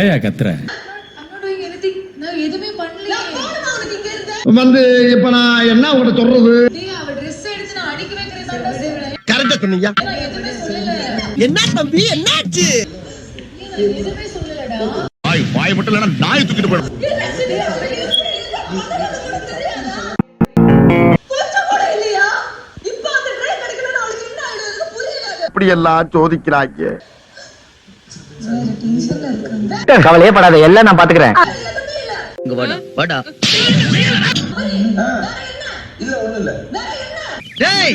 ஏயா கத்துற? வந்து இப்ப நான் என்ன உங்கள்ட்ட சொல்றது? கரெக்டா சொன்னீங்க. என்ன தம்பி என்னாச்சு? வாய் மட்டும் இல்லைன்னா நாய் தூக்கிட்டு போயிடும். இப்படி எல்லாம் சோதிக்கிறாங்க. கவலையே படாத, எல்லாம் நான் பாத்துக்கிறேன். இங்க வாடா வாடா. இல்ல ஒண்ணு இல்ல. டேய்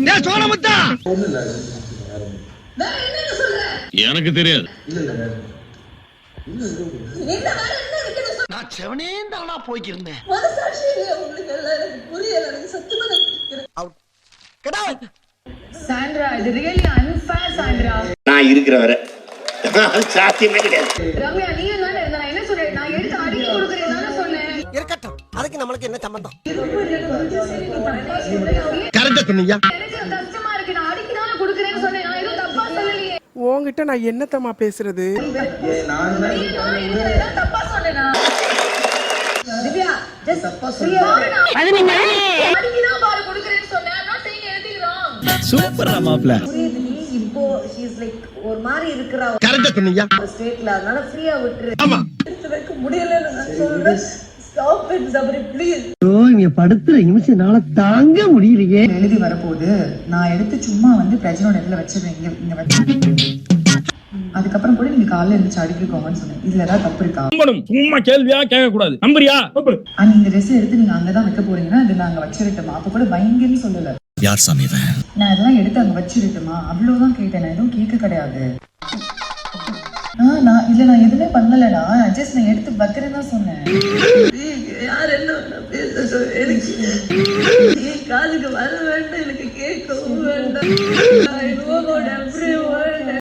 டேய் சோனமுத்தா. ஒண்ணு இல்ல. எனக்கு தெரியாது. நான் செவனேந்தானா போய்க்கிருந்தேன். சாண்ட்ரா, இது ரியலி அன்ஃபேர் சாண்ட்ரா. நான் இருக்கிற வரை சாத்தியமே கிடையாது. ரம்யா நீ என்ன நான் என்ன சொல்றேன்? நான் எடுத்து அடிக்க கொடுக்கறேன் தான சொன்னேன். இருக்கட்டும். அதுக்கு நமக்கு என்ன சம்பந்தம்? கரெக்டா சொன்னீங்க. எனக்கு கஷ்டமா இருக்கு. நான் அடிக்க தான கொடுக்கறேன்னு சொன்னேன். நான் எதுவும் தப்பா சொல்லலையே. உன்கிட்ட நான் என்னத்தமா பேசுறது? நான் தப்பா சொன்னேனா? திவ்யா ஜஸ்ட் தப்பா சொன்னேன். அது நீங்க அடிக்க தான் பாரு கொடுக்கறேன்னு சொன்னேன். I'm not saying anything wrong. சூப்பரா மாப்ள. இப்போ she is like ஒரு மாதிரி இருக்கறா. கரெக்டா சொன்னீங்க. ஸ்டேட்ல அதனால ஃப்ரீயா விட்டுரு. ஆமா. எனக்கு முடியல நான் சொல்றேன். Stop it Sabari please. ஓ இங்க படுத்துற நிமிஷம்னால தாங்க முடியலையே. எழுதி வரப்போகுது. நான் எடுத்து சும்மா வந்து பிரஜனோட இடத்துல வச்சிருந்தேன். இங்க வச்சு அதுக்கப்புறம் கூட நீங்க காலைல இருந்துச்சு அடிக்கோங்கன்னு சொன்னேன். இதுல ஏதாவது தப்பு இருக்கா? சும்மா கேள்வியா கேட்க கூடாது. நம்புறியா? இந்த ட்ரெஸ் எடுத்து நீங்க அங்கதான் வைக்க போறீங்கன்னா அது நாங்க வச்சிருக்கோமா? அப்ப கூட பயங்கரன்னு சொல்லல. யார் சாமி இவன்? நான் இதெல்லாம் எடுத்து அங்க வச்சிருக்கோமா அவ்வளவுதான் கேட்டேன். நான் எதுவும் கேட்க கிடையாது. நான் எதுவுமே பண்ணலடா. ஜஸ்ட் நான் எடுத்து வைக்கிறேன்னு தான் சொன்னேன். யார் என்ன பேச எனக்கு காதுக்கு வர வேண்டாம், எனக்கு கேட்கவும் வேண்டாம்.